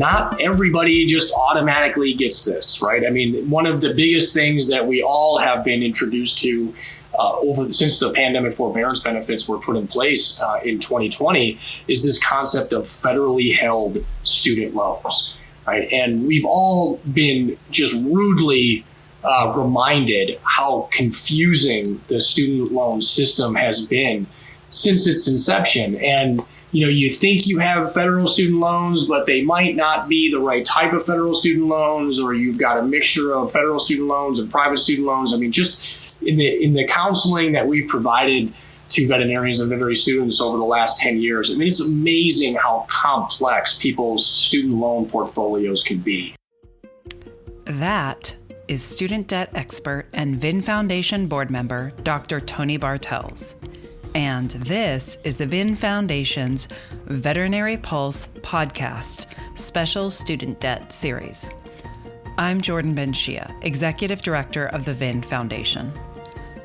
not everybody just automatically gets this, right? I mean, one of the biggest things that we all have been introduced to since the pandemic forbearance benefits were put in place in 2020 is this concept of federally held student loans, right? And we've all been just rudely reminded how confusing the student loan system has been since its inception. And you think you have federal student loans, but they might not be the right type of federal student loans, or you've got a mixture of federal student loans and private student loans. I mean, just in the counseling that we've provided to veterinarians and veterinary students over the last 10 years, I mean, it's amazing how complex people's student loan portfolios can be. That is student debt expert and VIN Foundation board member, Dr. Tony Bartels. And this is the VIN Foundation's Veterinary Pulse podcast, special student debt series. I'm Jordan benShea, Executive Director of the VIN Foundation.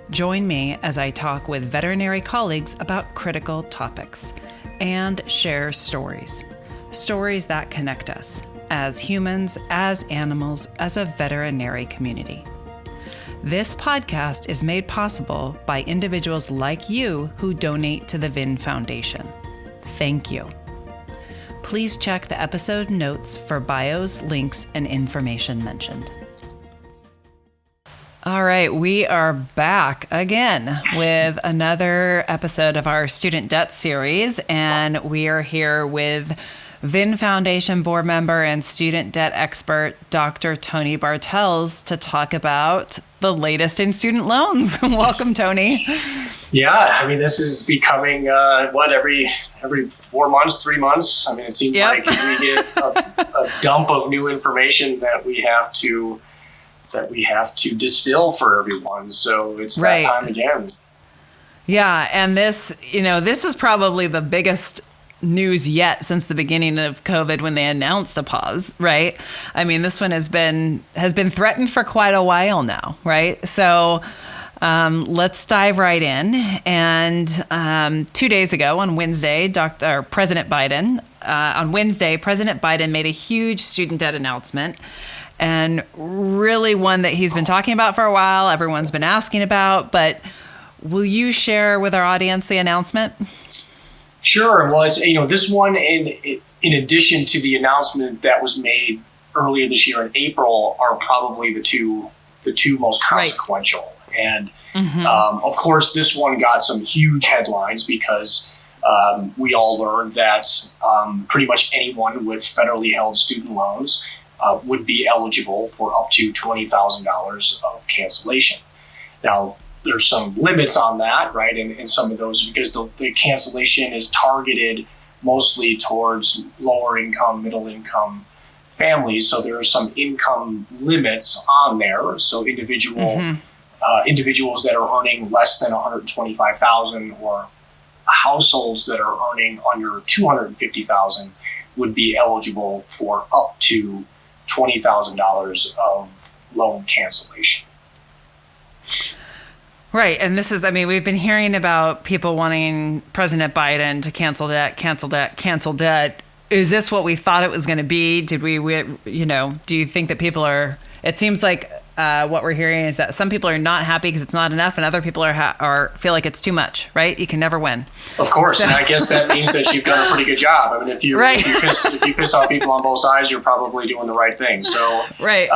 Join me as I talk with veterinary colleagues about critical topics and share stories that connect us as humans, as animals, as a veterinary community. This podcast is made possible by individuals like you who donate to the VIN Foundation. Thank you. Please check the episode notes for bios, links, and information mentioned. All right, we are back again with another episode of our student debt series, and we are here with VIN Foundation board member and student debt expert, Dr. Tony Bartels, to talk about the latest in student loans. Welcome, Tony. Yeah, I mean, this is becoming, every 4 months, 3 months? I mean, it seems like we get a dump of new information that we have to distill for everyone. So it's that time again. Yeah, and this is probably the biggest news yet since the beginning of COVID when they announced a pause, right? I mean, this one has been threatened for quite a while now, right? So let's dive right in. And 2 days ago on Wednesday, President Biden made a huge student debt announcement, and really one that he's been talking about for a while, everyone's been asking about, but will you share with our audience the announcement? Sure. Well, it's, this one, in addition to the announcement that was made earlier this year in April, are probably the two most consequential. Right. And of course, this one got some huge headlines because we all learned that pretty much anyone with federally held student loans would be eligible for up to $20,000 of cancellation. Now, there's some limits on that, right? And some of those, because the cancellation is targeted mostly towards lower income, middle income families. So there are some income limits on there. So individuals that are earning less than $125,000 or households that are earning under $250,000 would be eligible for up to $20,000 of loan cancellation. Right. And this is, we've been hearing about people wanting President Biden to cancel debt. Is this what we thought it was going to be? Did do you think that people are, it seems like what we're hearing is that some people are not happy because it's not enough, and other people feel like it's too much, right? You can never win. Of course. And I guess that means that you've done a pretty good job. I mean, if you piss off people on both sides, you're probably doing the right thing. So, right.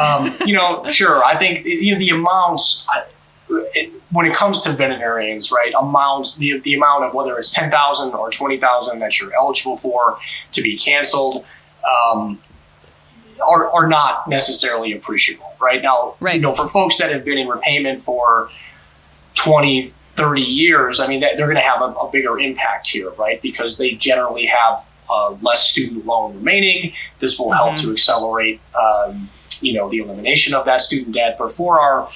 Sure. I think, the amounts, when it comes to veterinarians, right, amounts, the amount of whether it's $10,000 or $20,000 that you're eligible for to be canceled are not necessarily appreciable, right? Now, for folks that have been in repayment for 20, 30 years, I mean, they're going to have a bigger impact here, right? Because they generally have less student loan remaining. This will help to accelerate the elimination of that student debt. But for our,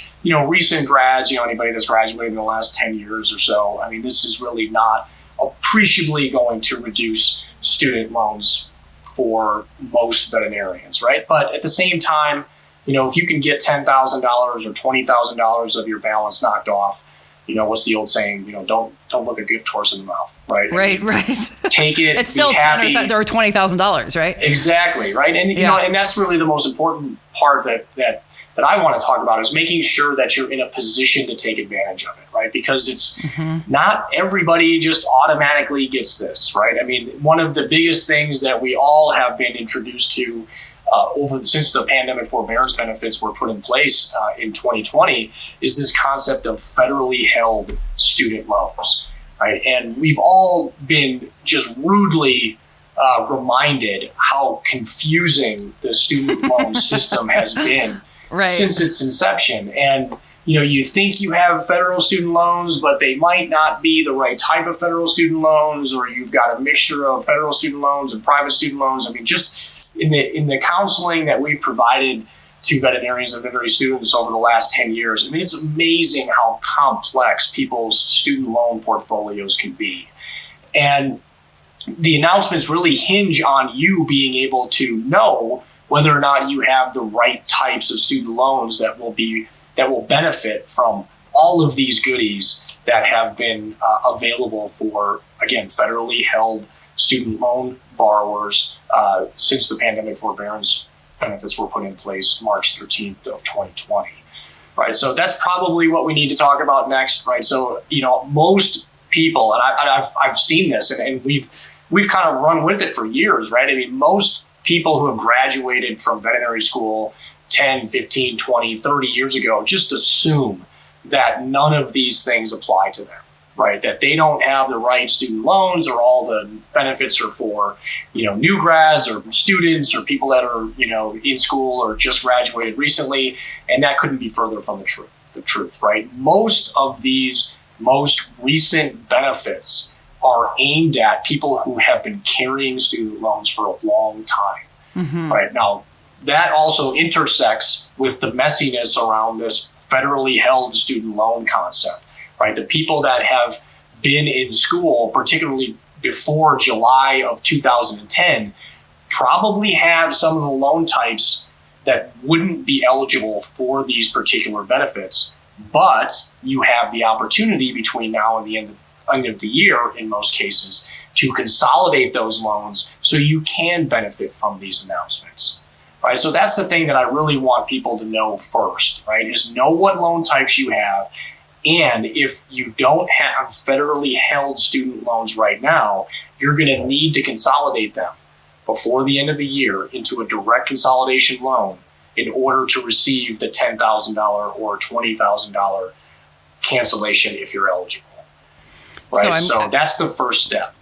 recent grads, anybody that's graduated in the last 10 years or so, I mean, this is really not appreciably going to reduce student loans for most veterinarians, right? But at the same time, if you can get $10,000 or $20,000 of your balance knocked off, what's the old saying? Don't look a gift horse in the mouth, right? Right. Take it. It's still $10,000 or $20,000, right? Exactly, right. And and that's really the most important part that I want to talk about is making sure that you're in a position to take advantage of it, right? Because it's not everybody just automatically gets this, right? I mean, one of the biggest things that we all have been introduced to since the pandemic forbearance benefits were put in place in 2020 is this concept of federally held student loans, right? And we've all been just rudely reminded how confusing the student loan system has been since its inception. And you think you have federal student loans, but they might not be the right type of federal student loans, or you've got a mixture of federal student loans and private student loans. I mean, just in the counseling that we've provided to veterinarians and veterinary students over the last 10 years, I mean, it's amazing how complex people's student loan portfolios can be. And the announcements really hinge on you being able to know whether or not you have the right types of student loans that will benefit from all of these goodies that have been available for, again, federally held student loan borrowers since the pandemic forbearance benefits were put in place March 13th of 2020. Right, so that's probably what we need to talk about next. Right, so most people, and I've seen this, and we've kind of run with it for years. Right, I mean, most people who have graduated from veterinary school 10, 15, 20, 30 years ago just assume that none of these things apply to them, right? That they don't have the right student loans, or all the benefits are for, new grads or students or people that are, in school or just graduated recently. And that couldn't be further from the truth, right? Most of these most recent benefits are aimed at people who have been carrying student loans for a long time, right? Now, that also intersects with the messiness around this federally held student loan concept, right? The people that have been in school, particularly before July of 2010, probably have some of the loan types that wouldn't be eligible for these particular benefits, but you have the opportunity between now and the end of the year, in most cases, to consolidate those loans so you can benefit from these announcements. Right, so that's the thing that I really want people to know first, right, is know what loan types you have. And if you don't have federally held student loans right now, you're going to need to consolidate them before the end of the year into a direct consolidation loan in order to receive the $10,000 or $20,000 cancellation if you're eligible. Right, so that's the first step.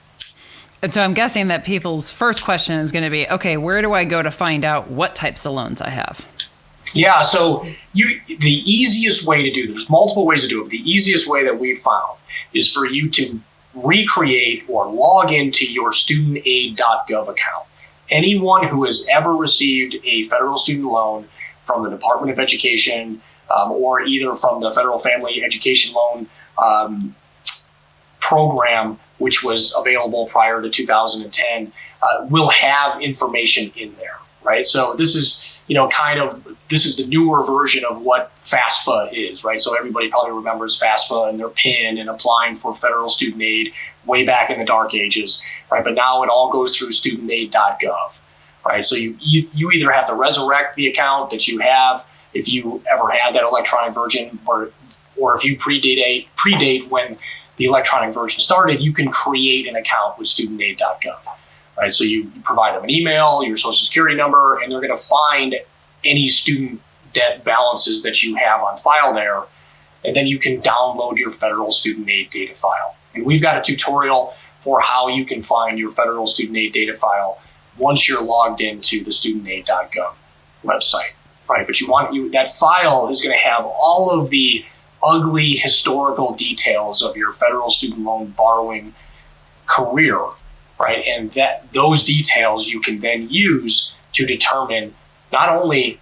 And so I'm guessing that people's first question is going to be, okay, where do I go to find out what types of loans I have? Yeah, so the easiest way to do this, there's multiple ways to do it, but the easiest way that we've found is for you to recreate or log into your studentaid.gov account. Anyone who has ever received a federal student loan from the Department of Education or either from the Federal Family Education Loan program, which was available prior to 2010, will have information in there, right? So this is, this is the newer version of what FAFSA is, right? So everybody probably remembers FAFSA and their PIN and applying for federal student aid way back in the dark ages, right? But now it all goes through studentaid.gov, right? So you either have to resurrect the account that you have if you ever had that electronic version, or if you predate when the electronic version started, you can create an account with studentaid.gov, right? So you provide them an email, your social security number, and they're going to find any student debt balances that you have on file there, and then you can download your federal student aid data file. And we've got a tutorial for how you can find your federal student aid data file once you're logged into the studentaid.gov website, right? But that file is going to have all of the ugly historical details of your federal student loan borrowing career, right? And those details you can then use to determine not only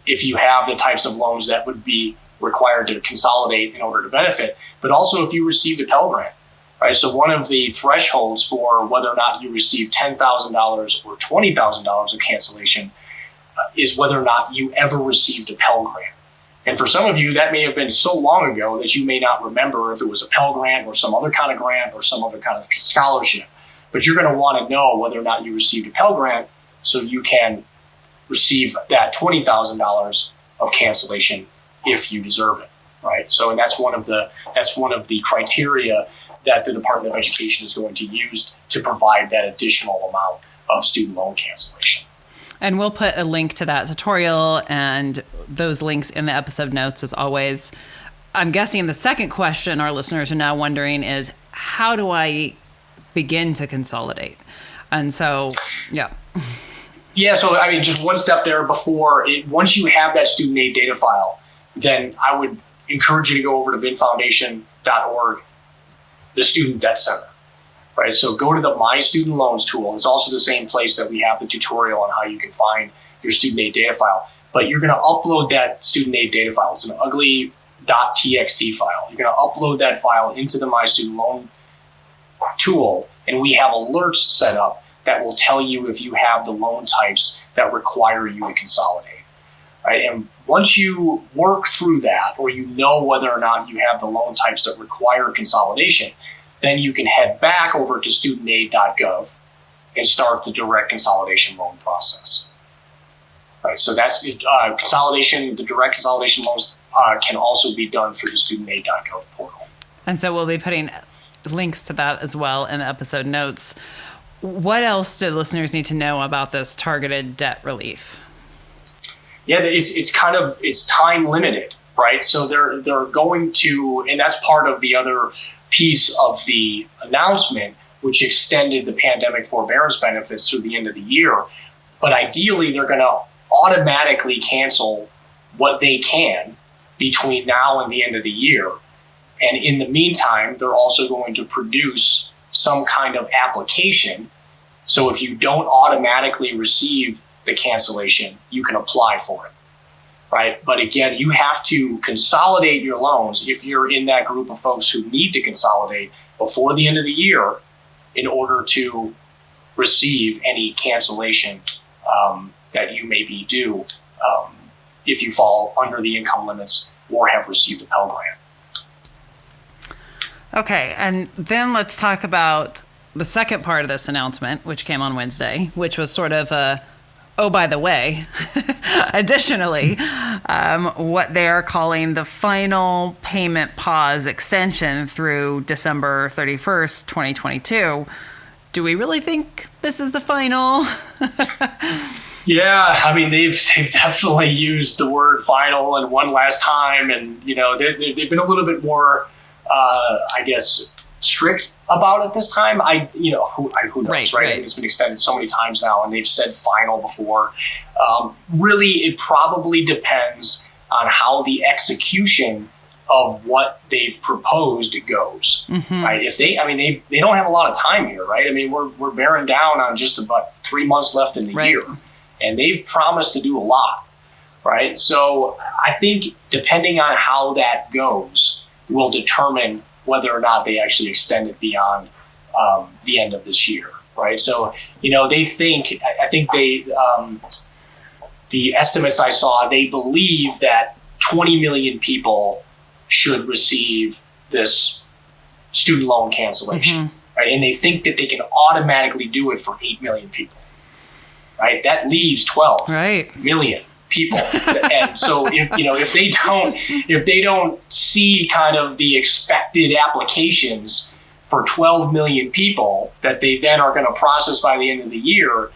if you have the types of loans that would be required to consolidate in order to benefit, but also if you received a Pell Grant, right? So one of the thresholds for whether or not you receive $10,000 or $20,000 of cancellation is whether or not you ever received a Pell Grant. And for some of you, that may have been so long ago that you may not remember if it was a Pell Grant or some other kind of grant or some other kind of scholarship. But you're going to want to know whether or not you received a Pell Grant so you can receive that $20,000 of cancellation if you deserve it, right? So, and that's one of the criteria that the Department of Education is going to use to provide that additional amount of student loan cancellation. And we'll put a link to that tutorial and those links in the episode notes as always. I'm guessing the second question our listeners are now wondering is, how do I begin to consolidate? And so, yeah. Yeah, so I mean, just one step there once you have that student aid data file, then I would encourage you to go over to vinfoundation.org, the Student Debt Center. Right, so go to the My Student Loans tool. It's also the same place that we have the tutorial on how you can find your student aid data file. But you're going to upload that student aid data file. It's an ugly .txt file. You're going to upload that file into the My Student Loan tool, and we have alerts set up that will tell you if you have the loan types that require you to consolidate. Right, and once you work through that, or you know whether or not you have the loan types that require consolidation, then you can head back over to studentaid.gov and start the direct consolidation loan process. Right, so that's consolidation. The direct consolidation loans can also be done through the studentaid.gov portal. And so we'll be putting links to that as well in the episode notes. What else do listeners need to know about this targeted debt relief? Yeah, it's time limited, right? So they're going to, and that's part of the other piece of the announcement, which extended the pandemic forbearance benefits through the end of the year. But ideally, they're going to automatically cancel what they can between now and the end of the year. And in the meantime, they're also going to produce some kind of application. So if you don't automatically receive the cancellation, you can apply for it. Right. But again, you have to consolidate your loans if you're in that group of folks who need to consolidate before the end of the year in order to receive any cancellation that you may be due if you fall under the income limits or have received a Pell Grant. Okay. And then let's talk about the second part of this announcement, which came on Wednesday, which was sort of a, oh, by the way, additionally, what they're calling the final payment pause extension through December 31st, 2022. Do we really think this is the final? Yeah, I mean, they've definitely used the word final and one last time. And, you know, they've been a little bit more, I guess, strict about it this time. Who knows, right? I mean, it's been extended so many times now, and they've said final before. Really, it probably depends on how the execution of what they've proposed goes, right? If they don't have a lot of time here, right? I mean, we're bearing down on just about 3 months left in the year, and they've promised to do a lot, right? So I think depending on how that goes will determine whether or not they actually extend it beyond the end of this year, right? So, you know, I think the estimates I saw, they believe that 20 million people should receive this student loan cancellation, right? And they think that they can automatically do it for 8 million people, right? That leaves 12 million people. And so if they don't see kind of the expected applications for 12 million people that they then are going to process by the end of the year,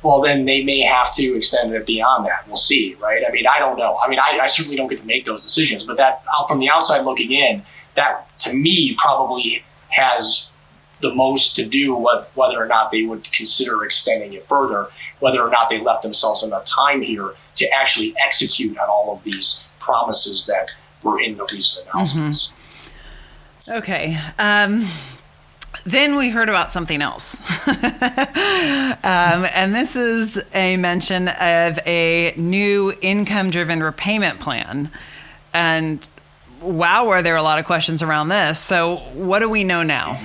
well, then they may have to extend it beyond that. We'll see, right? I mean, I don't know. I mean, I certainly don't get to make those decisions, but that out from the outside looking in, that to me probably has the most to do with whether or not they would consider extending it further, whether or not they left themselves enough time here to actually execute on all of these promises that were in the recent announcements. Okay. Then we heard about something else. And this is a mention of a new income-driven repayment plan. And wow, were there a lot of questions around this. So what do we know now?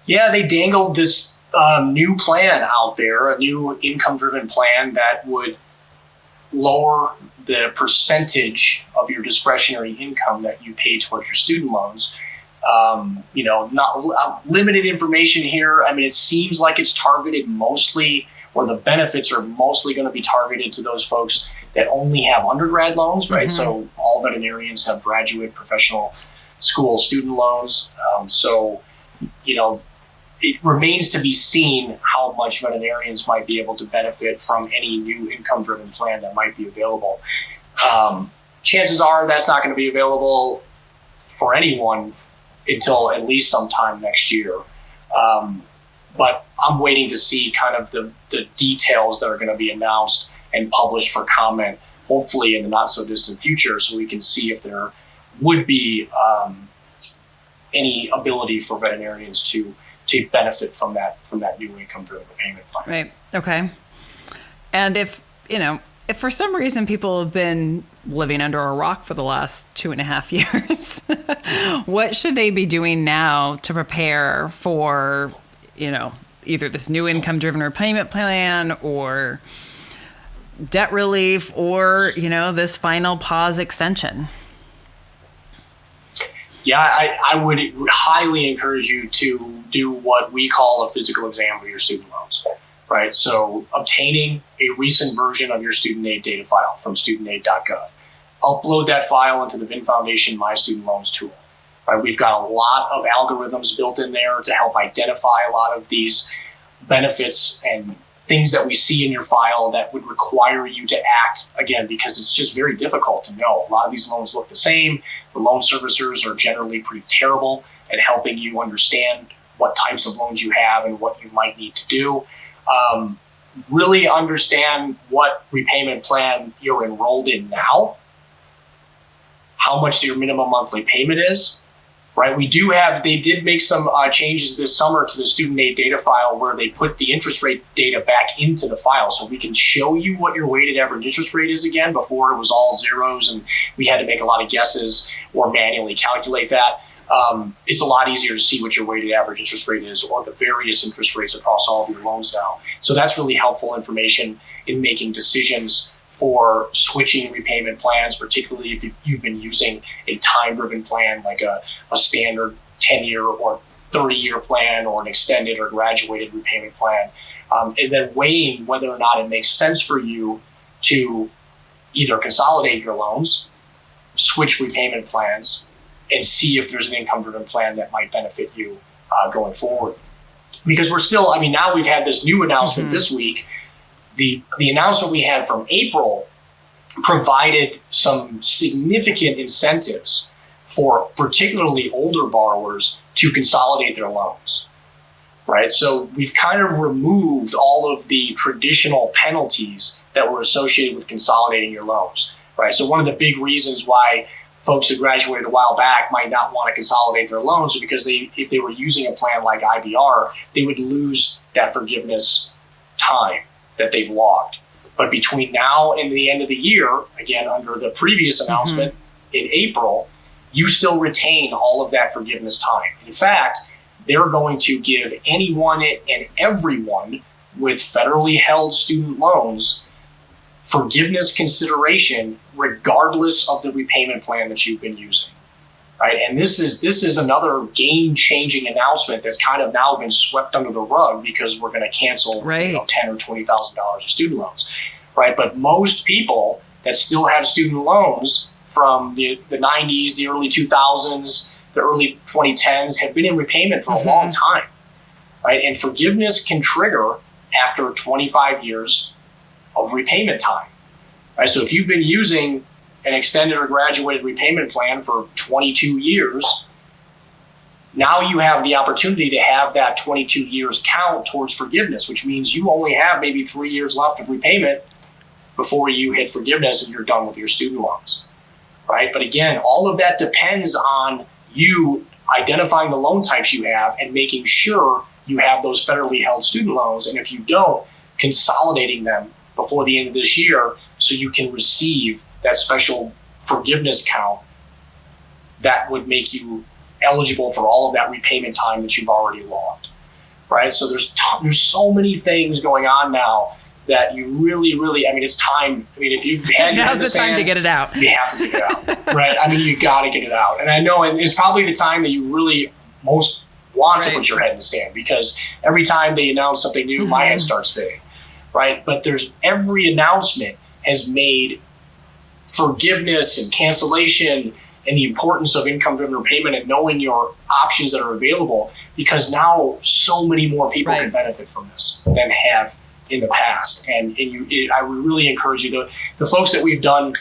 Yeah, they dangled this new plan out there, a new income-driven plan that would lower the percentage of your discretionary income that you pay towards your student loans. Not limited information here. I mean, it seems like it's targeted mostly, or the benefits are mostly going to be targeted to those folks that only have undergrad loans, right? So all veterinarians have graduate professional school student loans. It remains to be seen how much veterinarians might be able to benefit from any new income-driven plan that might be available. Chances are that's not going to be available for anyone until at least sometime next year. But I'm waiting to see kind of the details that are going to be announced and published for comment, hopefully in the not so distant future, so we can see if there would be any ability for veterinarians to benefit from that new income-driven repayment plan. Right. Okay. And if for some reason people have been living under a rock for the last 2.5 years, what should they be doing now to prepare for, either this new income-driven repayment plan or debt relief or, this final pause extension? Yeah, I would highly encourage you to do what we call a physical exam of your student loans, right? So obtaining a recent version of your student aid data file from studentaid.gov. Upload that file into the VIN Foundation My Student Loans tool. Right? We've got a lot of algorithms built in there to help identify a lot of these benefits and things that we see in your file that would require you to act, again, because it's just very difficult to know. A lot of these loans look the same. The loan servicers are generally pretty terrible at helping you understand what types of loans you have and what you might need to do. Really understand what repayment plan you're enrolled in now, how much your minimum monthly payment is, right? They did make some changes this summer to the student aid data file where they put the interest rate data back into the file so we can show you what your weighted average interest rate is again. Before it was all zeros and we had to make a lot of guesses or manually calculate that. It's a lot easier to see what your weighted average interest rate is or the various interest rates across all of your loans now. So that's really helpful information in making decisions for switching repayment plans, particularly if you've been using a time-driven plan like a standard 10-year or 30-year plan or an extended or graduated repayment plan, and then weighing whether or not it makes sense for you to either consolidate your loans, switch repayment plans, and see if there's an income-driven plan that might benefit you going forward. Because we're still, now we've had this new announcement this week. The announcement we had from April provided some significant incentives for particularly older borrowers to consolidate their loans, right? So we've kind of removed all of the traditional penalties that were associated with consolidating your loans, right? So one of the big reasons why folks who graduated a while back might not want to consolidate their loans is because if they were using a plan like IBR, they would lose that forgiveness time that they've logged. But between now and the end of the year, again, under the previous announcement in April, you still retain all of that forgiveness time. In fact, they're going to give anyone and everyone with federally held student loans forgiveness consideration regardless of the repayment plan that you've been using. Right? And this is another game-changing announcement that's kind of now been swept under the rug because we're going to cancel $10,000 or $20,000 of student loans, right? But most people that still have student loans from the 90s, the early 2000s, the early 2010s have been in repayment for a long time, right? And forgiveness can trigger after 25 years of repayment time, right? So if you've been using an extended or graduated repayment plan for 22 years, now you have the opportunity to have that 22 years count towards forgiveness, which means you only have maybe 3 years left of repayment before you hit forgiveness and you're done with your student loans, right? But again, all of that depends on you identifying the loan types you have and making sure you have those federally held student loans. And if you don't, consolidating them before the end of this year so you can receive that special forgiveness count that would make you eligible for all of that repayment time that you've already logged, right? So there's so many things going on now that you really, really, I mean, it's time. I mean, if you've had your head now's in the time sand, to get it out. you have to take it out, right? I mean, you got to get it out. And I know it's probably the time that you really most want to put your head in the sand, because every time they announce something new, my head starts spinning, right? But every announcement has made forgiveness and cancellation and the importance of income-driven repayment and knowing your options that are available, because now so many more people can benefit from this than have in the past. And I would really encourage you, the folks that we've done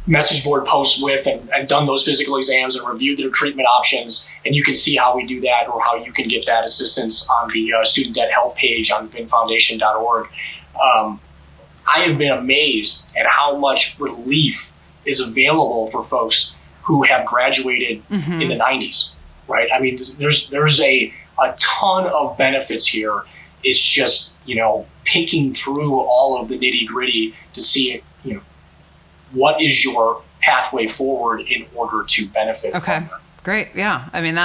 message board posts with and done those physical exams and reviewed their treatment options, and you can see how we do that or how you can get that assistance on the student debt help page on VINFoundation.org. I have been amazed at how much relief is available for folks who have graduated in the 90s, right? I mean, there's a ton of benefits here. It's just, picking through all of the nitty gritty to see, what is your pathway forward in order to benefit from it. Great. Yeah. I mean,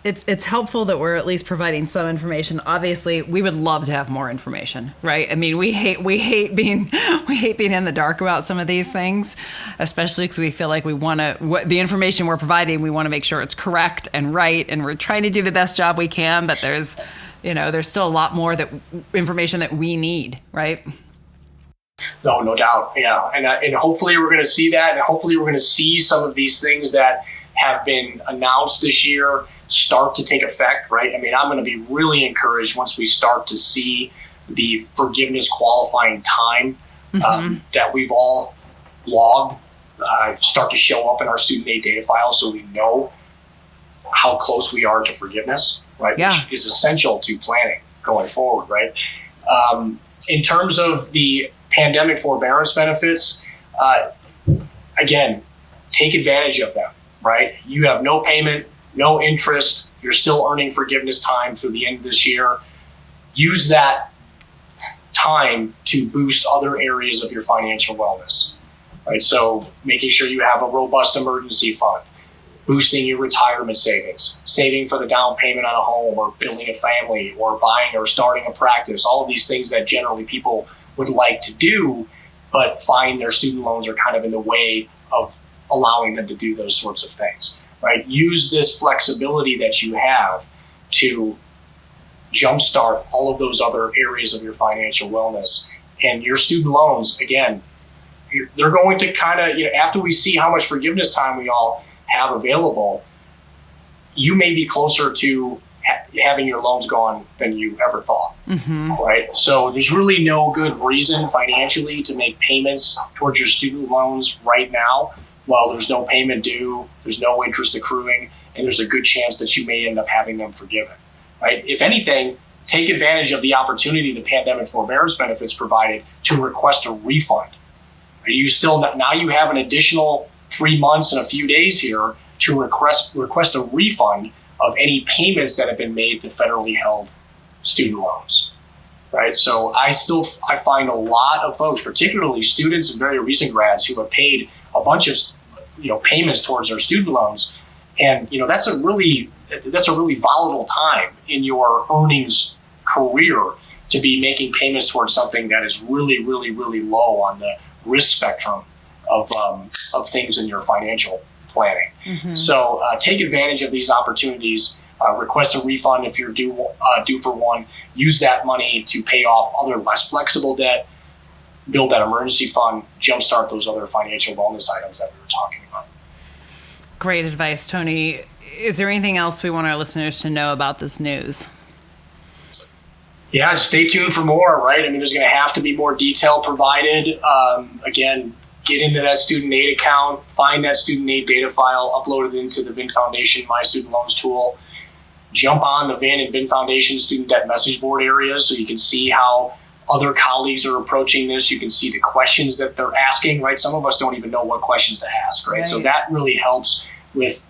it's helpful that we're at least providing some information. Obviously, we would love to have more information, right? I mean, we hate being in the dark about some of these things, especially because we feel like the information we're providing, we want to make sure it's correct and right, and we're trying to do the best job we can. But there's still a lot more information that we need, right? No doubt. Yeah. And hopefully we're going to see that. And hopefully we're going to see some of these things that have been announced this year start to take effect, right? I mean, I'm going to be really encouraged once we start to see the forgiveness qualifying time that we've all logged start to show up in our student aid data file, so we know how close we are to forgiveness, right? Yeah. Which is essential to planning going forward, right? In terms of the pandemic forbearance benefits, again, take advantage of them, right? You have no payment, no interest. You're still earning forgiveness time through the end of this year. Use that time to boost other areas of your financial wellness, right? So making sure you have a robust emergency fund, boosting your retirement savings, saving for the down payment on a home or building a family or buying or starting a practice, all of these things that generally people would like to do, but find their student loans are kind of in the way of allowing them to do those sorts of things, right? Use this flexibility that you have to jumpstart all of those other areas of your financial wellness. And your student loans, again, they're going to kind of, after we see how much forgiveness time we all have available, you may be closer to having your loans gone than you ever thought, right? So there's really no good reason financially to make payments towards your student loans right now while there's no payment due, there's no interest accruing, and there's a good chance that you may end up having them forgiven, right? If anything, take advantage of the opportunity the pandemic forbearance benefits provided to request a refund. Now you have an additional 3 months and a few days here to request a refund of any payments that have been made to federally held student loans, right? So I find a lot of folks, particularly students and very recent grads, who have paid a bunch of payments towards their student loans, and that's a really volatile time in your earnings career to be making payments towards something that is really, really, really low on the risk spectrum of things in your financial planning. So take advantage of these opportunities. Request a refund if you're due for one. Use that money to pay off other less flexible debt. Build that emergency fund. Jumpstart those other financial wellness items that we were talking about. Great advice, Tony. Is there anything else we want our listeners to know about this news? Yeah, stay tuned for more, right? I mean, there's going to have to be more detail provided. Again, get into that student aid account, find that student aid data file, upload it into the VIN Foundation My Student Loans tool, jump on the VIN and VIN Foundation student debt message board areas so you can see how other colleagues are approaching this. You can see the questions that they're asking, right? Some of us don't even know what questions to ask, right? So that really helps with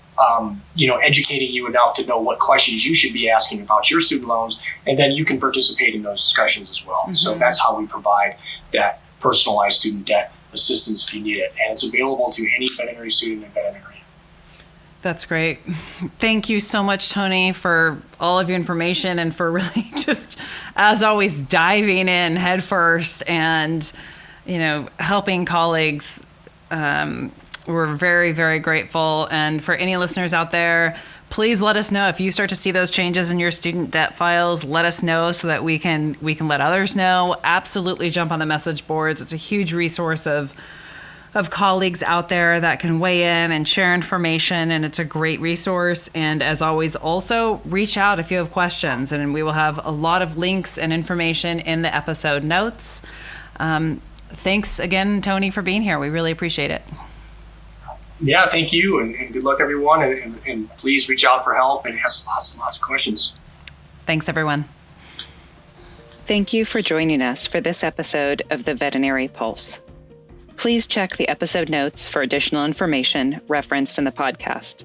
educating you enough to know what questions you should be asking about your student loans, and then you can participate in those discussions as well. So that's how we provide that personalized student debt assistance if you need it, and it's available to any veterinary student and veterinarian. That's great. Thank you so much, Tony, for all of your information and for really just, as always, diving in head first and, helping colleagues. We're very, very grateful. And for any listeners out there, please let us know if you start to see those changes in your student debt files. Let us know so that we can let others know. Absolutely jump on the message boards. It's a huge resource of colleagues out there that can weigh in and share information, and it's a great resource. And as always, also reach out if you have questions, and we will have a lot of links and information in the episode notes. Thanks again, Tony, for being here. We really appreciate it. Yeah, thank you, and good luck, everyone, and please reach out for help and ask lots of questions. Thanks, everyone. Thank you for joining us for this episode of the Veterinary Pulse. Please check the episode notes for additional information referenced in the podcast.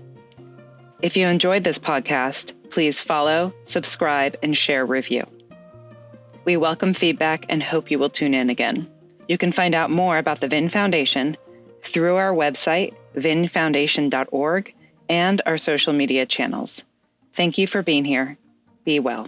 If you enjoyed this podcast, please follow, subscribe, and share a review. We welcome feedback and hope you will tune in again. You can find out more about the VIN Foundation through our website, vinfoundation.org, and our social media channels. Thank you for being here. Be well.